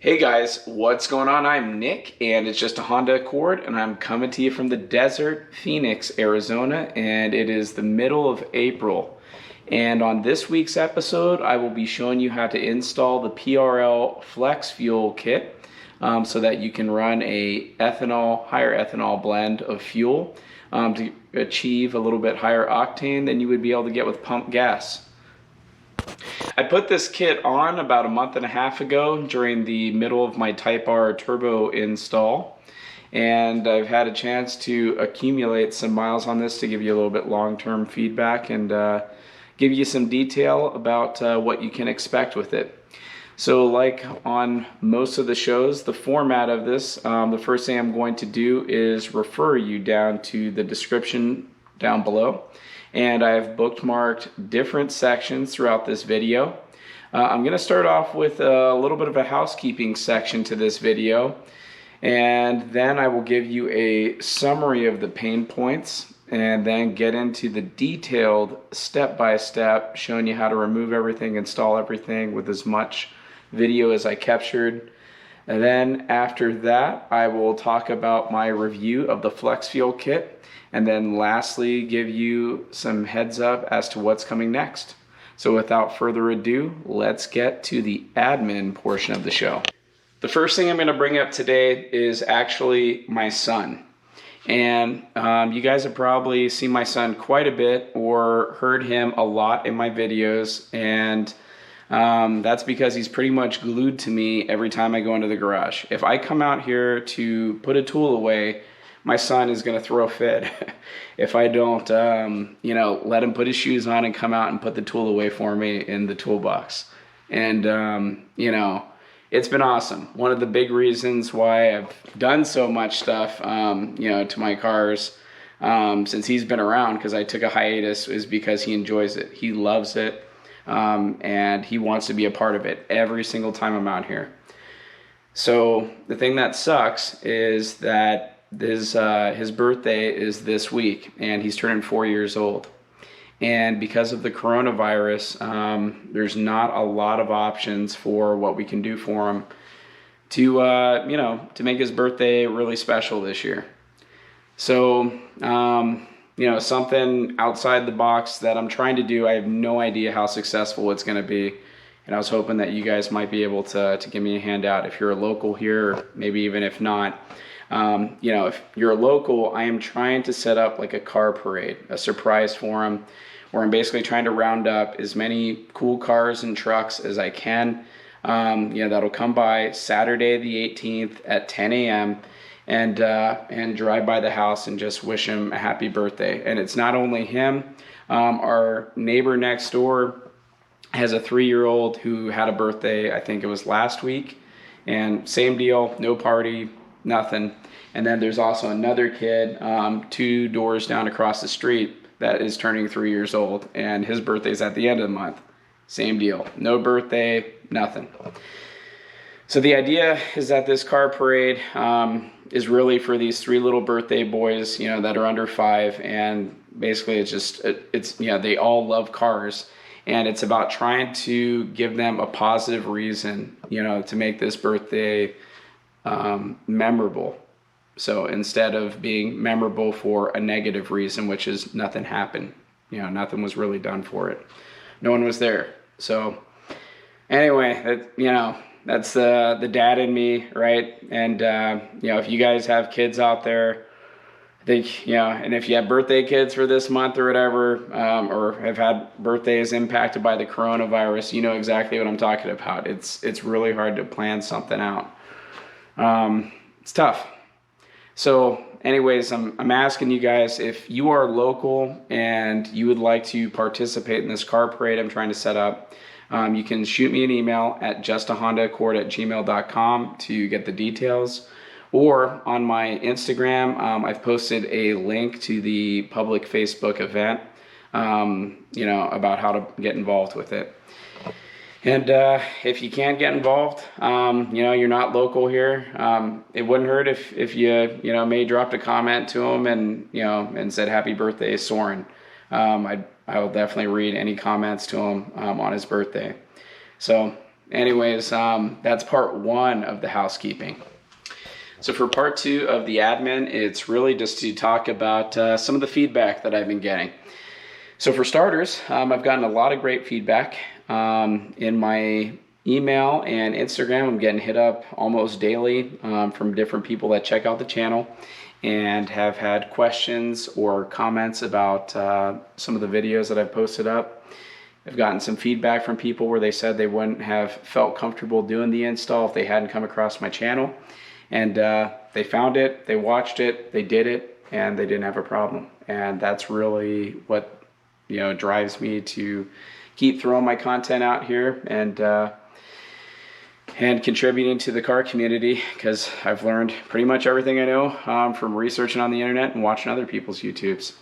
Hey guys, what's going on? I'm Nick, and it's just a Honda Accord, and I'm coming to you from the desert, Phoenix, Arizona, and it is the middle of April. And on this week's episode, I will be showing you how to install the PRL Flex Fuel Kit so that you can run a higher ethanol blend of fuel to achieve a little bit higher octane than you would be able to get with pump gas. I put this kit on about a month and a half ago during the middle of my Type R turbo install, and I've had a chance to accumulate some miles on this to give you a little bit long-term feedback and give you some detail about what you can expect with it. So like on most of the shows, the format of this, the first thing I'm going to do is refer you down to the description down below. And I've bookmarked different sections throughout this video. I'm going to start off with a little bit of a housekeeping section to this video, and then I will give you a summary of the pain points and then get into the detailed step-by-step showing you how to remove everything, install everything with as much video as I captured. And then after that, I will talk about my review of the Flex Fuel Kit, and then lastly give you some heads up as to what's coming next. So without further ado, let's get to the admin portion of the show. The first thing I'm going to bring up today is actually my son. And you guys have probably seen my son quite a bit or heard him a lot in my videos, and that's because he's pretty much glued to me every time I go into the garage. If I come out here to put a tool away, my son is going to throw a fit if I don't, let him put his shoes on and come out and put the tool away for me in the toolbox. And, it's been awesome. One of the big reasons why I've done so much stuff, to my cars since he's been around, because I took a hiatus, is because he enjoys it. He loves it, and he wants to be a part of it every single time I'm out here. So the thing that sucks is that his birthday is this week, and he's turning 4 years old. And because of the coronavirus, there's not a lot of options for what we can do for him to make his birthday really special this year. So, something outside the box that I'm trying to do. I have no idea how successful it's going to be. And I was hoping that you guys might be able to give me a hand out if you're a local here, or maybe even if not. If you're a local, I am trying to set up like a car parade, a surprise for him, where I'm basically trying to round up as many cool cars and trucks as I can. That'll come by Saturday the 18th at 10 a.m. and drive by the house and just wish him a happy birthday. And it's not only him. Our neighbor next door has a 3-year-old who had a birthday, I think it was last week, and same deal, no party, nothing. And then there's also another kid 2 doors down across the street that is turning 3 years old, and his birthday's at the end of the month. Same deal, no birthday, nothing. So the idea is that this car parade is really for these 3 little birthday boys, that are under 5, and basically they all love cars. And it's about trying to give them a positive reason, to make this birthday memorable. So instead of being memorable for a negative reason, which is nothing happened, nothing was really done for it. No one was there. So anyway, that's the dad in me, right? And, if you guys have kids out there, I think, and if you have birthday kids for this month or whatever, or have had birthdays impacted by the coronavirus, you know exactly what I'm talking about. It's really hard to plan something out. It's tough. So anyways, I'm asking you guys, if you are local and you would like to participate in this car parade I'm trying to set up, you can shoot me an email at justahondaaccord@gmail.com to get the details. Or on my Instagram, I've posted a link to the public Facebook event, about how to get involved with it. And if you can't get involved, you're not local here, it wouldn't hurt if you may dropped a comment to him and said happy birthday, Soren. I will definitely read any comments to him on his birthday. So anyways, that's part one of the housekeeping. So for part two of the admin, it's really just to talk about some of the feedback that I've been getting. So for starters, I've gotten a lot of great feedback in my email and Instagram. I'm getting hit up almost daily from different people that check out the channel and have had questions or comments about some of the videos that I've posted up. I've gotten some feedback from people where they said they wouldn't have felt comfortable doing the install if they hadn't come across my channel. And they found it, they watched it, they did it, and they didn't have a problem. And that's really what drives me to keep throwing my content out here and contributing to the car community, because I've learned pretty much everything I know from researching on the internet and watching other people's YouTubes.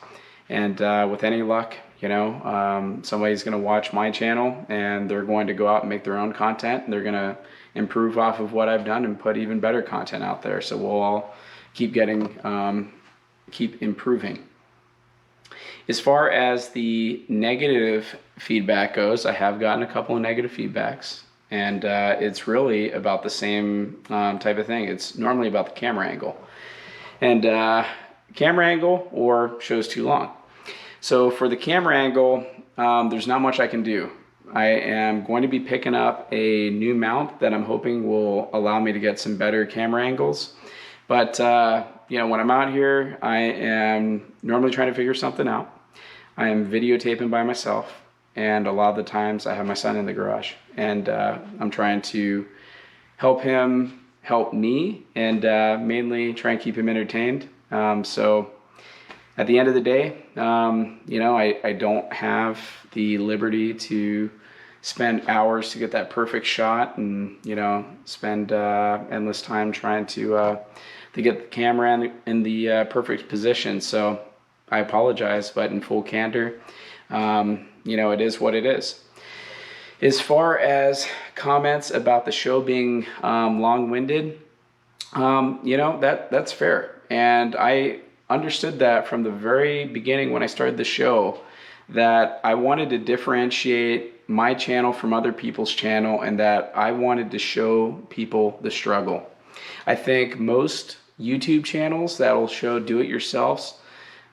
And with any luck, somebody's going to watch my channel and they're going to go out and make their own content, and they're going to improve off of what I've done and put even better content out there. So we'll all keep improving. As far as the negative feedback goes, I have gotten a couple of negative feedbacks, and it's really about the same type of thing. It's normally about the camera angle, and camera angle or shows too long. So for the camera angle, there's not much I can do. I am going to be picking up a new mount that I'm hoping will allow me to get some better camera angles. But when I'm out here, I am normally trying to figure something out. I am videotaping by myself, and a lot of the times I have my son in the garage, and I'm trying to help him help me, and mainly try and keep him entertained. So at the end of the day, I don't have the liberty to spend hours to get that perfect shot, and spend endless time trying to get the camera in the perfect position. So I apologize, but in full candor, it is what it is. As far as comments about the show being long-winded, that's fair. And I understood that from the very beginning when I started the show, that I wanted to differentiate my channel from other people's channel, and that I wanted to show people the struggle. I think most YouTube channels that'll show do-it-yourselfs,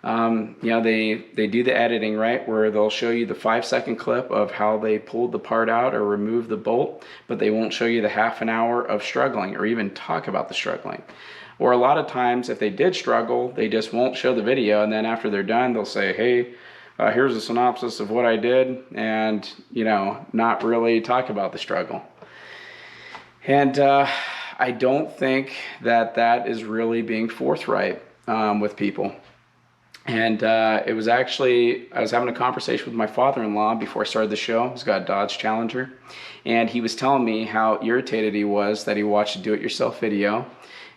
they do the editing, right, where they'll show you the 5-second clip of how they pulled the part out or removed the bolt, but they won't show you the half an hour of struggling or even talk about the struggling. Or a lot of times, if they did struggle, they just won't show the video, and then after they're done, they'll say, hey, here's a synopsis of what I did, and not really talk about the struggle. And I don't think that is really being forthright with people. And it was actually, I was having a conversation with my father-in-law before I started the show. He's got a Dodge Challenger, and he was telling me how irritated he was that he watched a do-it-yourself video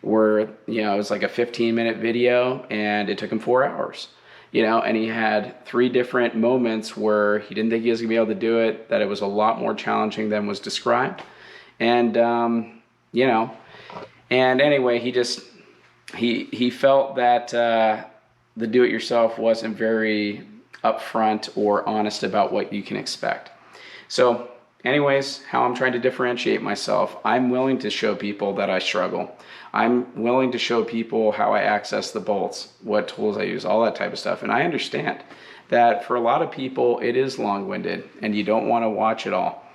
where it was like a 15-minute video, and it took him 4 hours. And he had 3 different moments where he didn't think he was gonna be able to do it, that it was a lot more challenging than was described. And and anyway, he felt that the do-it-yourself wasn't very upfront or honest about what you can expect. So anyways, how I'm trying to differentiate myself, I'm willing to show people that I struggle. I'm willing to show people how I access the bolts, what tools I use, all that type of stuff. And I understand that for a lot of people, it is long-winded and you don't want to watch it all.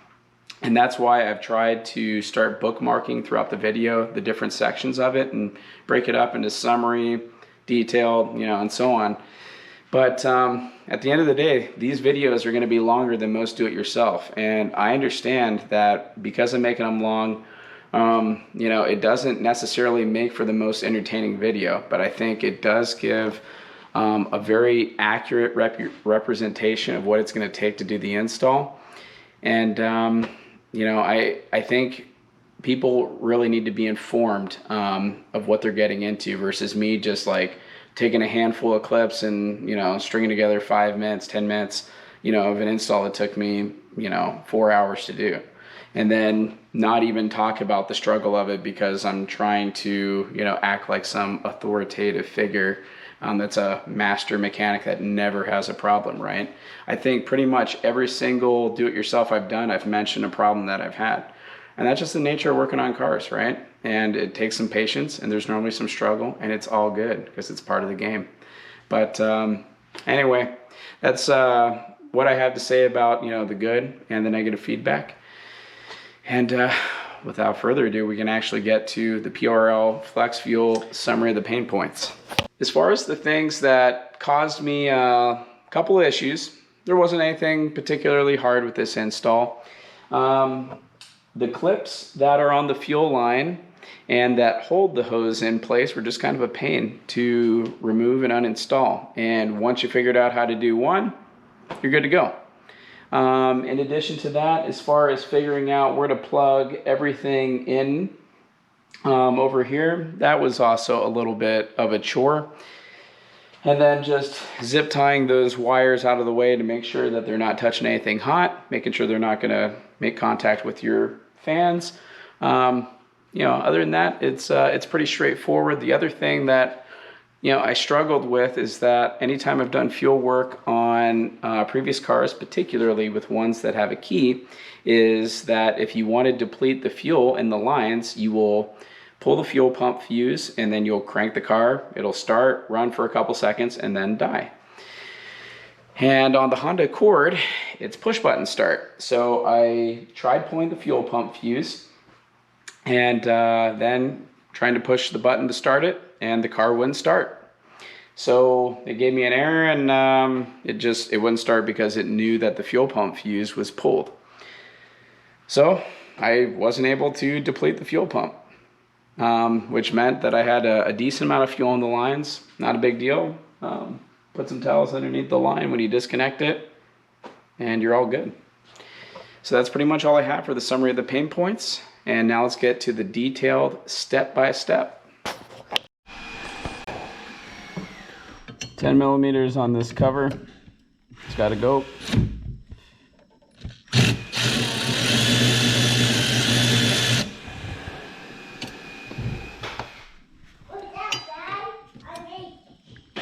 And that's why I've tried to start bookmarking throughout the video, the different sections of it, and break it up into summary, detailed, and so on. But at the end of the day, these videos are going to be longer than most do-it-yourself. And I understand that because I'm making them long, it doesn't necessarily make for the most entertaining video, but I think it does give a very accurate representation of what it's going to take to do the install. And, I think people really need to be informed of what they're getting into versus me just like taking a handful of clips and, stringing together 5 minutes, 10 minutes, of an install that took me, 4 hours to do. And then not even talk about the struggle of it because I'm trying to, act like some authoritative figure that's a master mechanic that never has a problem, right? I think pretty much every single do-it-yourself I've done, I've mentioned a problem that I've had. And that's just the nature of working on cars, right? And it takes some patience, and there's normally some struggle, and it's all good because it's part of the game. But anyway, that's what I have to say about, the good and the negative feedback. And without further ado, we can actually get to the PRL Flex Fuel summary of the pain points. As far as the things that caused me a couple of issues, there wasn't anything particularly hard with this install. The clips that are on the fuel line and that hold the hose in place were just kind of a pain to remove and uninstall. And once you figured out how to do one, you're good to go. In addition to that, as far as figuring out where to plug everything in over here, that was also a little bit of a chore. And then just zip tying those wires out of the way to make sure that they're not touching anything hot, making sure they're not going to make contact with your fans. Other than that, it's pretty straightforward. The other thing that I struggled with is that anytime I've done fuel work on previous cars, particularly with ones that have a key, is that if you want to deplete the fuel in the lines, you will pull the fuel pump fuse and then you'll crank the car. It'll start, run for a couple seconds, and then die. And on the Honda Accord, it's push button start. So I tried pulling the fuel pump fuse and then trying to push the button to start it, and the car wouldn't start. So it gave me an error, and it wouldn't start because it knew that the fuel pump fuse was pulled. So I wasn't able to deplete the fuel pump, which meant that I had a decent amount of fuel in the lines. Not a big deal. Put some towels underneath the line when you disconnect it, and you're all good. So that's pretty much all I have for the summary of the pain points. And now let's get to the detailed step-by-step. 10 millimeters on this cover. It's got to go.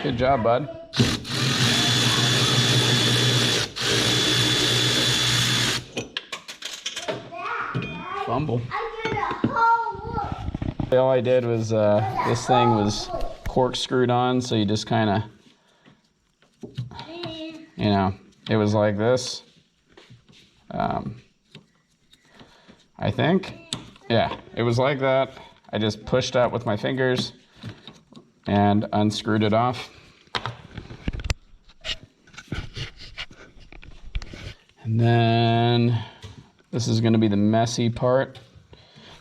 Good job, bud. Fumble. All I did was this thing was corkscrewed on, so you just kind of, it was like this. I think, yeah, it was like that. I just pushed up with my fingers and unscrewed it off. And then this is going to be the messy part.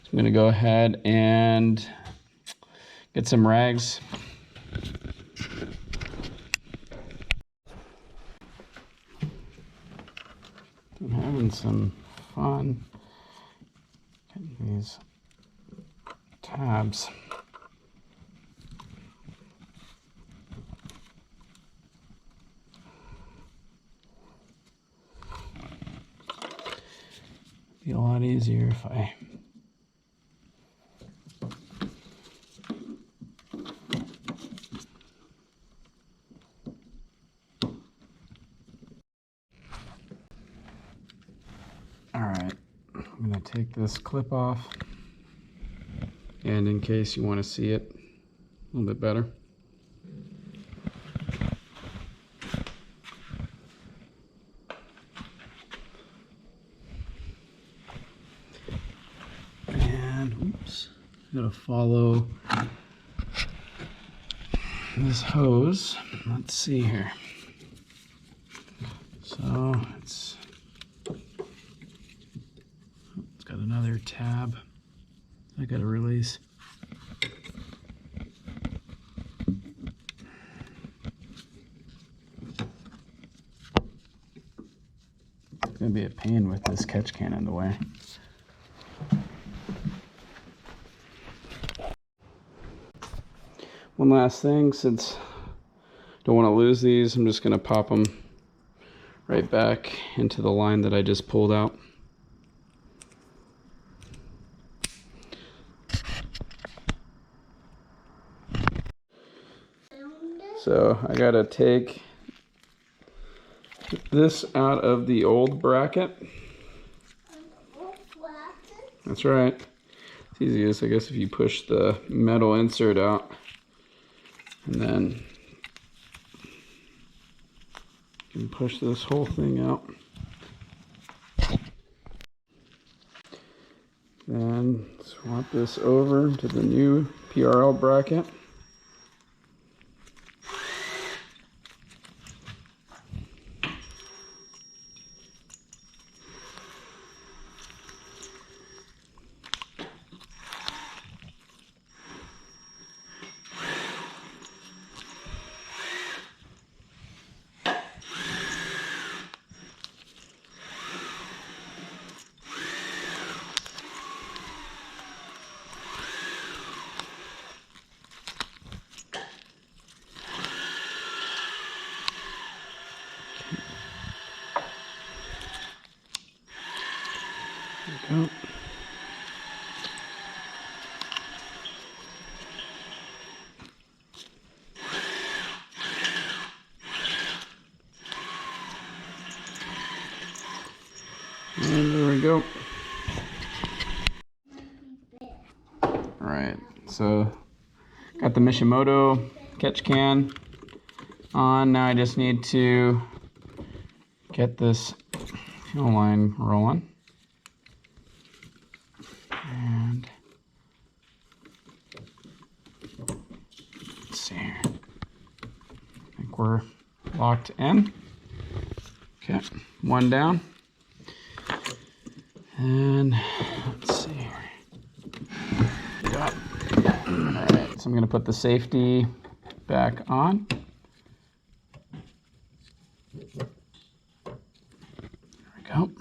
So I'm going to go ahead and get some rags. I'm having some fun getting these tabs. Be a lot easier if I Alright, I'm going to take this clip off, and in case you want to see it a little bit better, and oops, I'm going to follow this hose. Let's see here. So it's got another tab I got to release. It's going to be a pain with this catch can in the way. One last thing, since I don't want to lose these, I'm just going to pop them right back into the line that I just pulled out. So I gotta take this out of the old bracket. That's right. It's easiest, I guess, if you push the metal insert out and then you can push this whole thing out. Then swap this over to the new PRL bracket. There we go. And there we go. Alright, so got the Mishimoto catch can on. Now I just need to get this fuel line rolling. And let's see here. I think we're locked in. Okay, one down. And let's see here. Got. Alright, so I'm going to put the safety back on. There we go.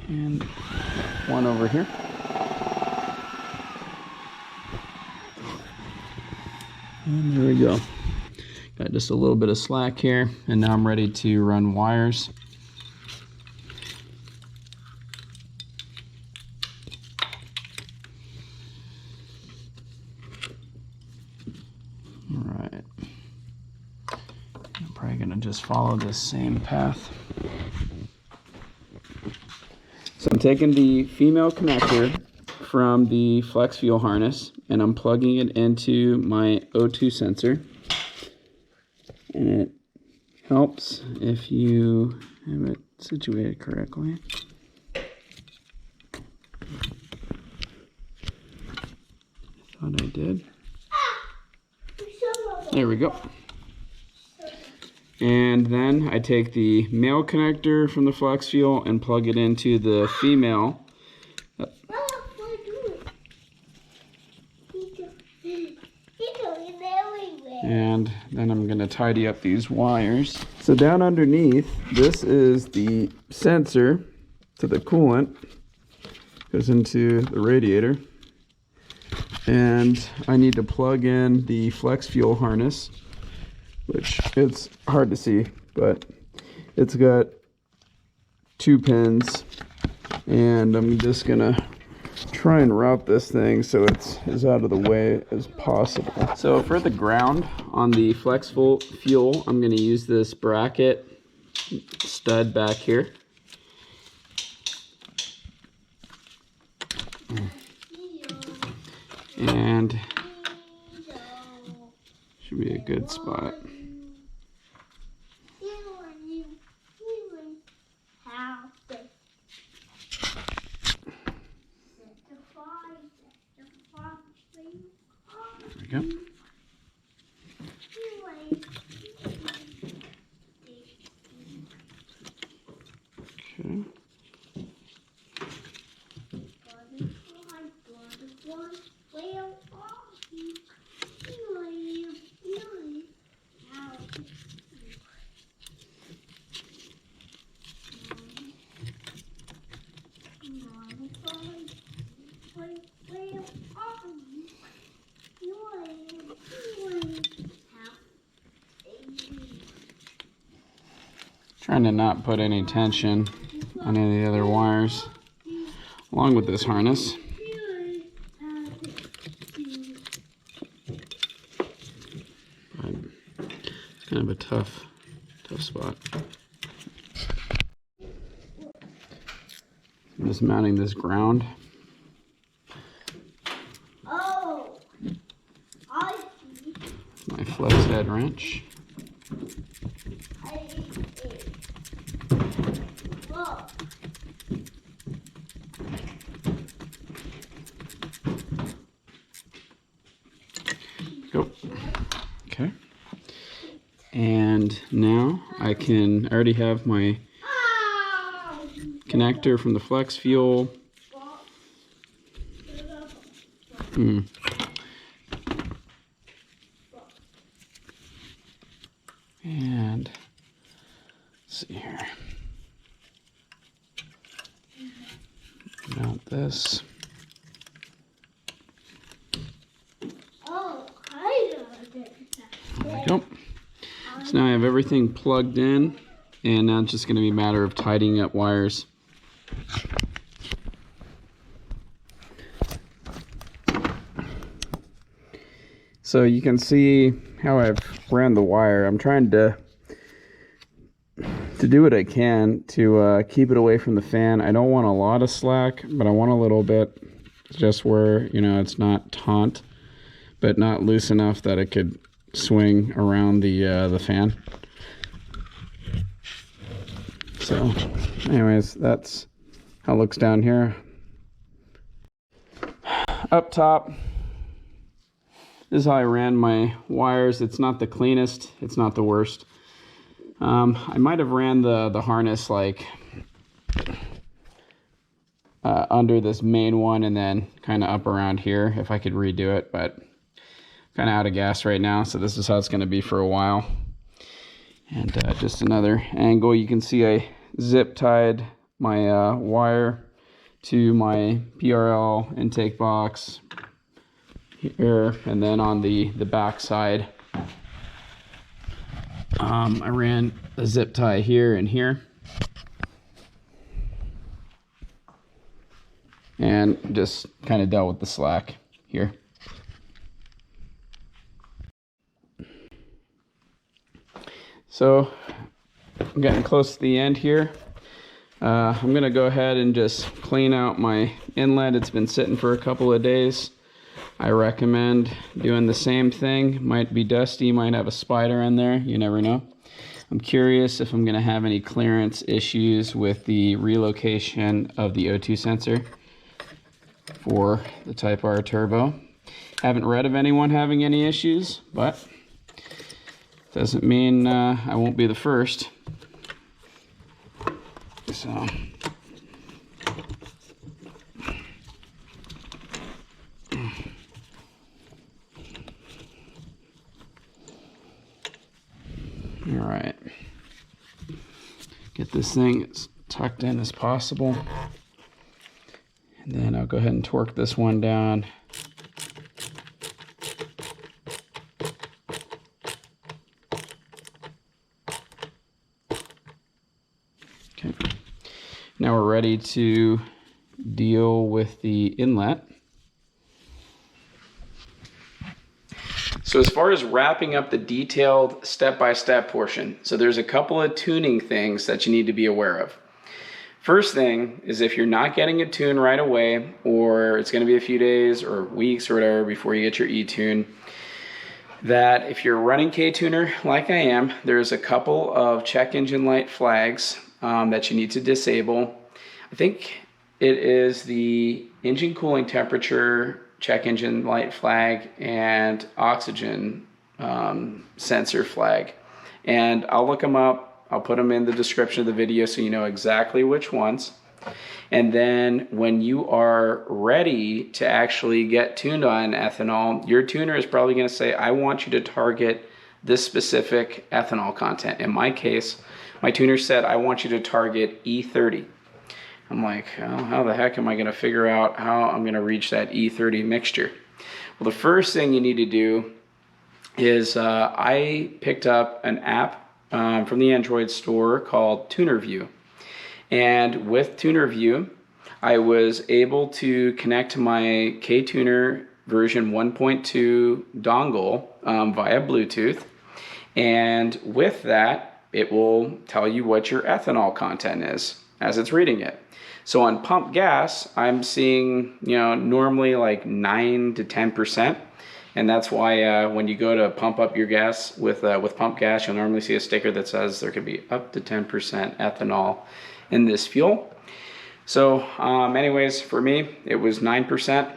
And one over here. And there we go. Got just a little bit of slack here, and now I'm ready to run wires. All right. I'm probably gonna just follow this same path. So I'm taking the female connector from the Flex Fuel harness and I'm plugging it into my O2 sensor. And it helps if you have it situated correctly. Thought I did. There we go. And then I take the male connector from the Flex Fuel and plug it into the female. And then I'm going to tidy up these wires. So down underneath, this is the sensor to the coolant. Goes into the radiator. And I need to plug in the Flex Fuel harness, which it's hard to see, but it's got 2 pins. And I'm just going to try and route this thing so it's as out of the way as possible. So for the ground on the Flex Fuel, I'm going to use this bracket stud back here. And should be a good spot. There we go. Okay. Trying to not put any tension on any of the other wires along with this harness. But it's kind of a tough Tough spot. I'm just mounting this ground. Oh, I see. My flex head wrench. I see. Look. Go. Okay. And now I already have my connector from the flex fuel. And let's see here. Mount this. Oh, I know. There we go. So now I have everything plugged in, and now it's just going to be a matter of tidying up wires. So you can see how I've ran the wire. I'm trying to do what I can to keep it away from the fan. I don't want a lot of slack, but I want a little bit, just where, you know, it's not taut, but not loose enough that it could swing around the fan. So anyways, that's how it looks down here. Up top, this is how I ran my wires. It's not the cleanest, it's not the worst. I might have ran the harness like under this main one and then kind of up around here if I could redo it, but kind of out of gas right now, so this is how it's going to be for a while. And just another angle, you can see I zip tied my wire to my PRL intake box here, and then on the back side I ran a zip tie here and here, and just kind of dealt with the slack here. So I'm getting close to the end here. I'm gonna go ahead and just clean out my inlet. It's been sitting for a couple of days. I recommend doing the same thing. Might be dusty, might have a spider in there, you never know. I'm curious if I'm gonna have any clearance issues with the relocation of the O2 sensor for the Type R turbo. Haven't read of anyone having any issues, but doesn't mean I won't be the first. So all right, get this thing as tucked in as possible, and then I'll go ahead and torque this one down. Okay, now we're ready to deal with the inlet. So as far as wrapping up the detailed step-by-step portion, so there's a couple of tuning things that you need to be aware of. First thing is, if you're not getting a tune right away, or it's going to be a few days or weeks or whatever before you get your etune, that if you're running Ktuner like I am, there's a couple of check engine light flags that you need to disable. I think it is the engine cooling temperature, check engine light flag, and oxygen sensor flag. And I'll look them up. I'll put them in the description of the video so you know exactly which ones. And then when you are ready to actually get tuned on ethanol, your tuner is probably going to say, I want you to target this specific ethanol content. In my case, my tuner said, I want you to target E30. I'm like, oh, how the heck am I going to figure out how I'm going to reach that E30 mixture? Well, the first thing you need to do is I picked up an app from the Android store called TunerView. And with TunerView, I was able to connect to my Ktuner version 1.2 dongle via Bluetooth. And with that, it will tell you what your ethanol content is as it's reading it. So on pump gas, I'm seeing, normally like 9 to 10%. And that's why when you go to pump up your gas with pump gas, you'll normally see a sticker that says there could be up to 10% ethanol in this fuel. So anyways, for me, it was 9%.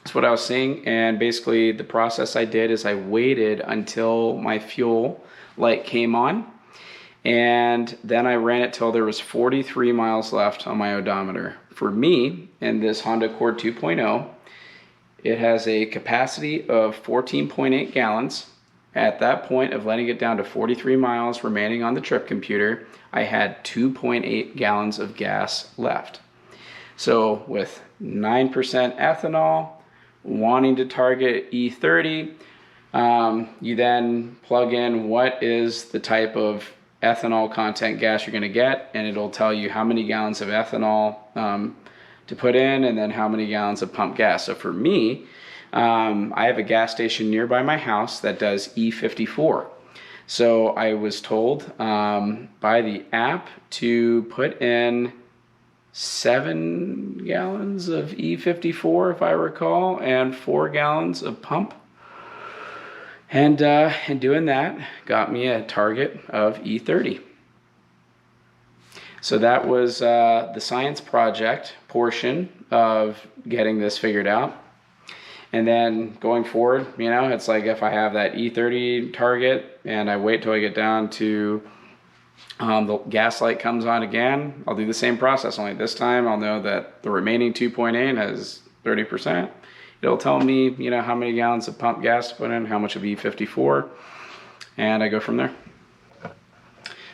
That's what I was seeing. And basically the process I did is I waited until my fuel light came on. And then I ran it till there was 43 miles left on my odometer. For me, in this Honda Accord 2.0, it has a capacity of 14.8 gallons. At that point of letting it down to 43 miles remaining on the trip computer, I had 2.8 gallons of gas left. So with 9% ethanol, wanting to target E30, you then plug in what is the type of ethanol content gas you're going to get, and it'll tell you how many gallons of ethanol to put in, and then how many gallons of pump gas. So for me, I have a gas station nearby my house that does E54. So I was told by the app to put in 7 gallons of E54, if I recall, and 4 gallons of pump. And doing that got me a target of E30. So that was the science project portion of getting this figured out. And then going forward, it's like if I have that E30 target and I wait till I get down to the gas light comes on again, I'll do the same process, only this time I'll know that the remaining 2.8 has 30%. It'll tell me, how many gallons of pump gas to put in, how much of E54, and I go from there.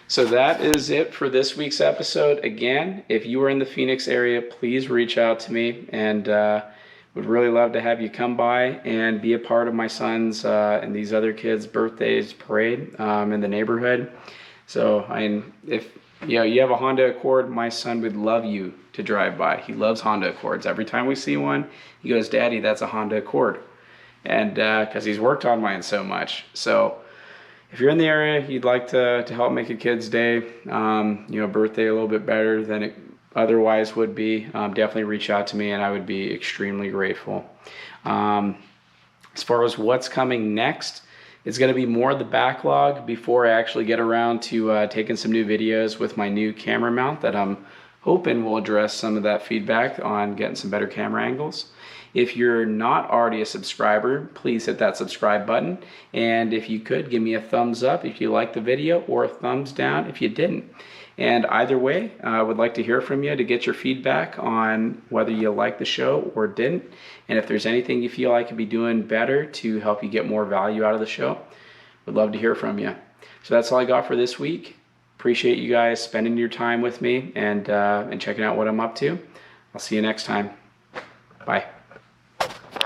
So that is it for this week's episode. Again, if you are in the Phoenix area, please reach out to me, and would really love to have you come by and be a part of my son's and these other kids' birthdays parade in the neighborhood. So if you have a Honda Accord, my son would love you to drive by. He loves Honda Accords. Every time we see one, he goes, "Daddy, that's a Honda Accord." And because he's worked on mine so much. So if you're in the area, you'd like to help make a kid's day, birthday a little bit better than it otherwise would be, definitely reach out to me and I would be extremely grateful. As far as what's coming next, it's going to be more of the backlog before I actually get around to taking some new videos with my new camera mount that I'm hoping will address some of that feedback on getting some better camera angles. If you're not already a subscriber, please hit that subscribe button. And if you could, give me a thumbs up if you liked the video, or a thumbs down if you didn't. And either way, I would like to hear from you to get your feedback on whether you liked the show or didn't. And if there's anything you feel I could be doing better to help you get more value out of the show, would love to hear from you. So that's all I got for this week. Appreciate you guys spending your time with me and checking out what I'm up to. I'll see you next time. Bye.